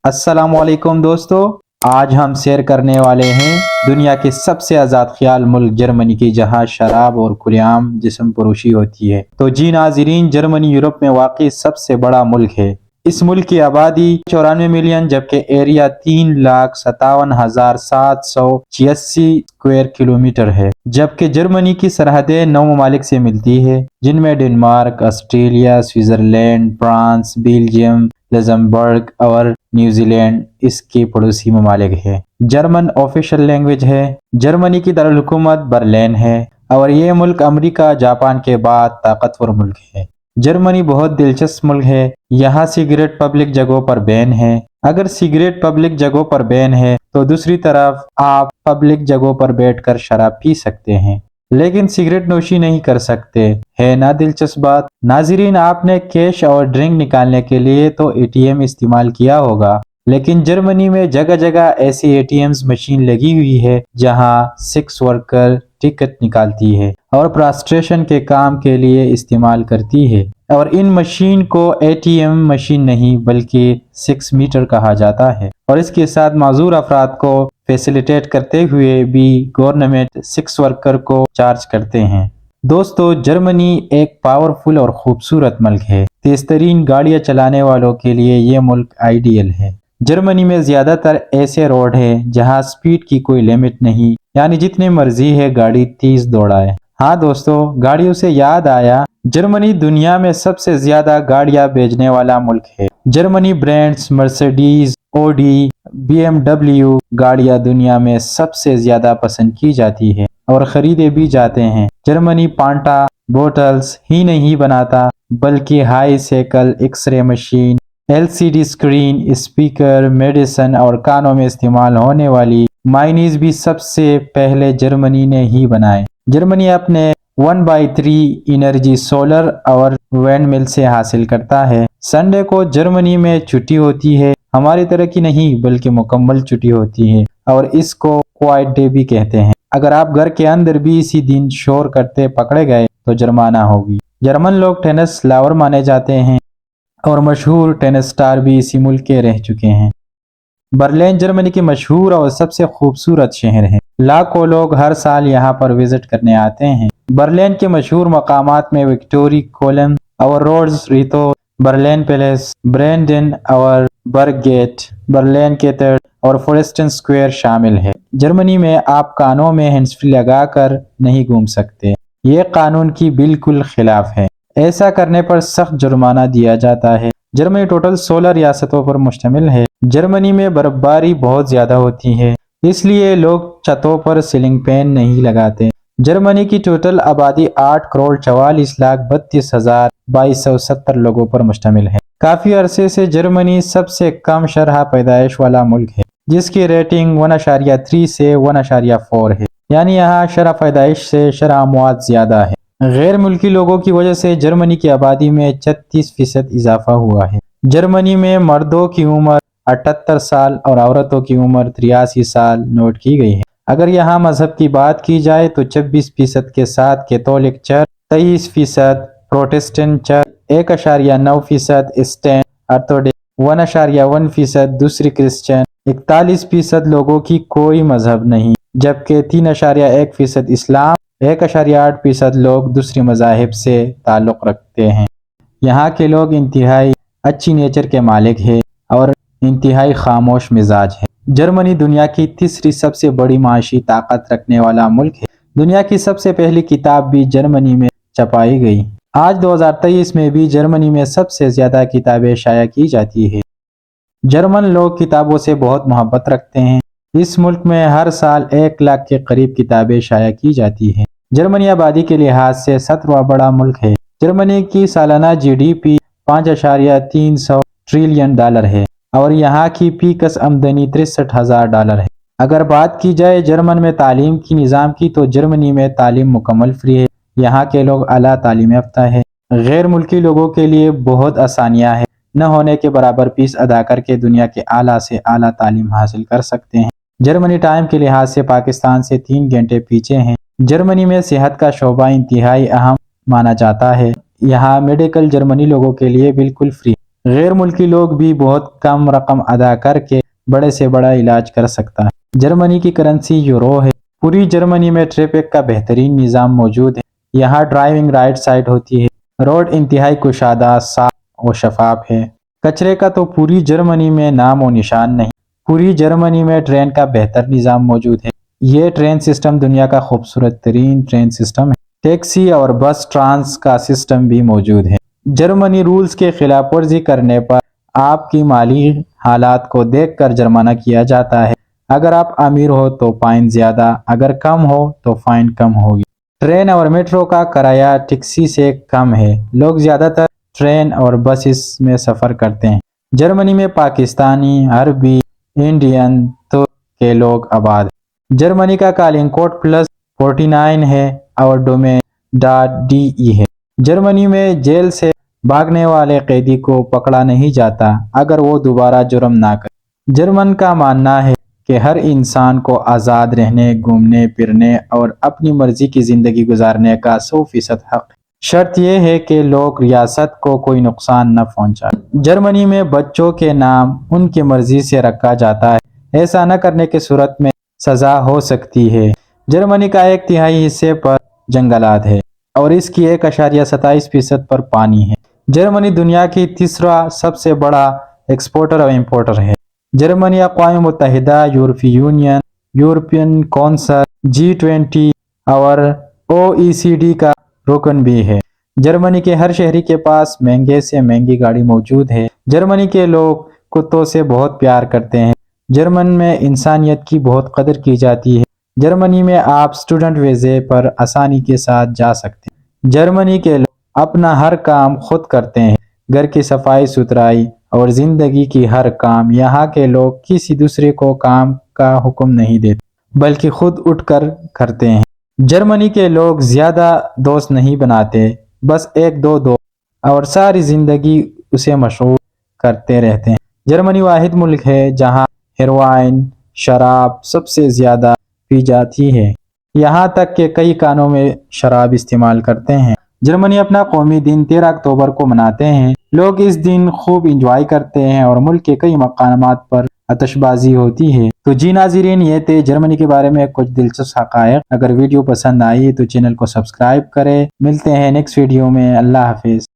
अस्सलाम वालेकुम दोस्तों, आज हम शेयर करने वाले हैं दुनिया के सबसे आज़ाद ख्याल मुल्क जर्मनी की, जहां शराब और खुलेआम जिस्म फरोशी होती है। तो जी नाज़रीन, जर्मनी यूरोप में वाक़ई सबसे बड़ा मुल्क है। इस मुल्क की आबादी 94 मिलियन जबकि एरिया 3,57,786 स्क्वायर किलोमीटर है। जबकि जर्मनी की सरहदें 9 ममालिक से मिलती है, जिनमें Denmark, Australia, Switzerland, France, Belgium, Luxembourg और न्यूजीलैंड इसके पड़ोसी ममालिक है। जर्मन ऑफिशियल लैंग्वेज है। जर्मनी की दारुल-हुकूमत बर्लिन है और ये मुल्क अमेरिका, जापान के बाद ताकतवर मुल्क है। जर्मनी बहुत दिलचस्प मुल्क है। यहाँ सिगरेट पब्लिक जगहों पर बैन है। अगर सिगरेट पब्लिक जगहों पर बैन है तो दूसरी तरफ आप पब्लिक जगहों पर बैठकर शराब पी सकते हैं, लेकिन सिगरेट नोशी नहीं कर सकते। है ना दिलचस्प बात। नाज़रीन, आपने कैश और ड्रिंक निकालने के लिए तो एटीएम इस्तेमाल किया होगा, लेकिन जर्मनी में जगह जगह ऐसी एटीएम्स मशीन लगी हुई है जहां सेक्स वर्कर टिकट निकालती है और प्रॉस्टिट्यूशन के काम के लिए इस्तेमाल करती है। और इन मशीन को एटीएम मशीन नहीं बल्कि सेक्स मीटर कहा जाता है। और इसके साथ माजूर अफराद को फैसिलिटेट करते हुए भी गवर्नमेंट सेक्स वर्कर को चार्ज करते हैं। दोस्तों, जर्मनी एक पावरफुल और खूबसूरत मुल्क है। तेज तरीन गाड़ियां चलाने वालों के लिए ये मुल्क आइडियल है। जर्मनी में ज्यादातर ऐसे रोड है जहां स्पीड की कोई लिमिट नहीं, यानी जितनी मर्जी है गाड़ी तेज दौड़ाए। हाँ दोस्तों, गाड़ियों से याद आया, जर्मनी दुनिया में सबसे ज्यादा गाड़ियां बेचने वाला मुल्क है। Germany brands Mercedes, Audi, BMW गाड़ियां दुनिया में सबसे ज्यादा पसंद की जाती है और खरीदे भी जाते हैं। जर्मनी पांटा बोटल्स ही नहीं बनाता बल्कि high cycle, X ray machine, LCD screen, speaker, medicine और कानों में इस्तेमाल होने वाली माइनीज भी सबसे पहले जर्मनी ने ही बनाए। जर्मनी अपने 1/3 एनर्जी सोलर और विंड मिल से हासिल करता है। संडे को जर्मनी में छुट्टी होती है, हमारी तरह की नहीं बल्कि मुकम्मल छुट्टी होती है और इसको क्वाइट डे भी कहते हैं। अगर आप घर के अंदर भी इसी दिन शोर करते पकड़े गए तो जुर्माना होगी। जर्मन लोग टेनिस लवर माने जाते हैं और मशहूर टेनिस स्टार भी इसी मुल्क के रह चुके हैं। बर्लिन जर्मनी की मशहूर और सबसे खूबसूरत शहर है। लाखों लोग हर साल यहाँ पर विजिट करने आते हैं। बर्लिन के मशहूर मकामात में विक्टोरी कॉलम और रोड्स रितो, बर्लिन पैलेस, ब्रेंडन और बर्ग गेट, बर्लिन के तट और फॉरेस्टन स्क्वायर शामिल है। जर्मनी में आप कानों में हैंड्सफ्री लगाकर नहीं घूम सकते, ये कानून की बिल्कुल खिलाफ है। ऐसा करने पर सख्त जुर्माना दिया जाता है। जर्मनी टोटल 16 रियासतों पर मुश्तमिल है। जर्मनी में बर्फबारी बहुत ज्यादा होती है, इसलिए लोग छतों पर सीलिंग फैन नहीं लगाते। जर्मनी की टोटल आबादी 8,44,32,2270 लोगों पर मुश्तमिल है। काफी अरसे से जर्मनी सबसे कम शरह पैदाइश वाला मुल्क है, जिसकी रेटिंग 1.3 से 1.4 है, यानी यहाँ शरह पैदाइश से शरह अमवात ज्यादा है। गैर मुल्की लोगों की वजह से जर्मनी की आबादी में 36% इजाफा हुआ है। जर्मनी में मर्दों की उम्र 78 साल और औरतों की उम्र 83 साल नोट की गई है। अगर यहाँ मजहब की बात की जाए तो 26% के साथ Catholic church, 23% Protestant church, 1.9% eastern Orthodox, 1.1% दूसरी क्रिश्चियन, 41% लोगों की कोई मजहब नहीं, जबकि 3.1% इस्लाम, 1.8% लोग दूसरी मजाहिब से ताल्लुक़ रखते हैं। यहाँ के लोग इंतहाई अच्छी नेचर के मालिक है और इंतहाई खामोश मिजाज है। जर्मनी दुनिया की तीसरी सबसे बड़ी माशी ताकत रखने वाला मुल्क है। दुनिया की सबसे पहली किताब भी जर्मनी में छपाई गई। आज 2023 में भी जर्मनी में सबसे ज्यादा किताबें शाया की जाती है। जर्मन लोग किताबों से बहुत मोहब्बत रखते हैं। इस मुल्क में हर साल 1 लाख के करीब किताबें शाया की जाती हैं। जर्मनी आबादी के लिहाज से 17वां बड़ा मुल्क है। जर्मनी की सालाना GDP 5.3 ट्रिलियन डॉलर है और यहाँ की फीकस आमदनी $63,000 है। अगर बात की जाए जर्मन में तालीम की निज़ाम की तो जर्मनी में तालीम मुकम्मल फ्री है। यहाँ के लोग आला तालीम याफ्ता है। गैर मुल्की लोगों के लिए बहुत आसानियाँ हैं, न होने के बराबर फीस अदा करके दुनिया के आला से आला तालीम हासिल कर सकते हैं। जर्मनी टाइम के लिहाज से पाकिस्तान से 3 घंटे पीछे हैं। जर्मनी में सेहत का शोबा इंतहाई अहम माना जाता है। यहाँ मेडिकल जर्मनी लोगों के लिए बिल्कुल फ्री। غیر ملکی لوگ بھی بہت کم رقم ادا کر کے بڑے سے بڑا علاج کر سکتا ہے۔ جرمنی کی کرنسی یورو ہے۔ پوری جرمنی میں ٹریفک کا بہترین نظام موجود ہے۔ یہاں ڈرائیونگ رائٹ سائڈ ہوتی ہے۔ روڈ انتہائی کشادہ، صاف و شفاف ہے۔ کچرے کا تو پوری جرمنی میں نام و نشان نہیں۔ پوری جرمنی میں ٹرین کا بہتر نظام موجود ہے۔ یہ ٹرین سسٹم دنیا کا خوبصورت ترین ٹرین سسٹم ہے۔ ٹیکسی اور بس ٹرانس کا سسٹم بھی موجود ہے۔ جرمنی رولز کے خلاف ورزی کرنے پر آپ کی مالی حالات کو دیکھ کر جرمانہ کیا جاتا ہے۔ اگر آپ امیر ہو تو فائن زیادہ، اگر کم ہو تو فائن کم ہوگی۔ ٹرین اور میٹرو کا کرایہ ٹیکسی سے کم ہے۔ لوگ زیادہ تر ٹرین اور بسز میں سفر کرتے ہیں۔ جرمنی میں پاکستانی، عربی، انڈین، ترک کے لوگ آباد ہیں۔ جرمنی کا کالنگ کوڈ +49 ہے اور ڈومین .de ہے۔ جرمنی میں جیل سے بھاگنے والے قیدی کو پکڑا نہیں جاتا اگر وہ دوبارہ جرم نہ کرے۔ جرمن کا ماننا ہے کہ ہر انسان کو آزاد رہنے، گھومنے پھرنے اور اپنی مرضی کی زندگی گزارنے کا 100% حق ہے۔ شرط یہ ہے کہ لوگ ریاست کو کوئی نقصان نہ پہنچائیں۔ جرمنی میں بچوں کے نام ان کی مرضی سے رکھا جاتا ہے۔ ایسا نہ کرنے کی صورت میں سزا ہو سکتی ہے۔ جرمنی کا 1/3 حصے پر جنگلات ہے اور اس کی 1.27% پر پانی ہے۔ جرمنی دنیا کی تیسرا سب سے بڑا ایکسپورٹر اور امپورٹر ہے۔ جرمنی اقوام متحدہ، یورپی یونین، یورپین کونسل، G20 اور OECD کا رکن بھی ہے۔ جرمنی کے ہر شہری کے پاس مہنگے سے مہنگی گاڑی موجود ہے۔ جرمنی کے لوگ کتوں سے بہت پیار کرتے ہیں۔ جرمن میں انسانیت کی بہت قدر کی جاتی ہے۔ جرمنی میں آپ اسٹوڈنٹ ویزے پر آسانی کے ساتھ جا سکتے ہیں۔ جرمنی کے لوگ اپنا ہر کام خود کرتے ہیں۔ گھر کی صفائی ستھرائی اور زندگی کی ہر کام یہاں کے لوگ کسی دوسرے کو کام کا حکم نہیں دیتے بلکہ خود اٹھ کر کرتے ہیں۔ جرمنی کے لوگ زیادہ دوست نہیں بناتے، بس 1-2 دوست اور ساری زندگی اسے مشغول کرتے رہتے ہیں۔ جرمنی واحد ملک ہے جہاں ہیروئن شراب سب سے زیادہ پی جاتی ہے، یہاں تک کہ کئی کانوں میں شراب استعمال کرتے ہیں۔ جرمنی اپنا قومی دن 13 اکتوبر کو مناتے ہیں۔ لوگ اس دن خوب انجوائے کرتے ہیں اور ملک کے کئی مقامات پر آتش بازی ہوتی ہے۔ تو جی ناظرین، یہ تھے جرمنی کے بارے میں کچھ دلچسپ حقائق۔ اگر ویڈیو پسند آئی تو چینل کو سبسکرائب کریں۔ ملتے ہیں نیکسٹ ویڈیو میں۔ اللہ حافظ۔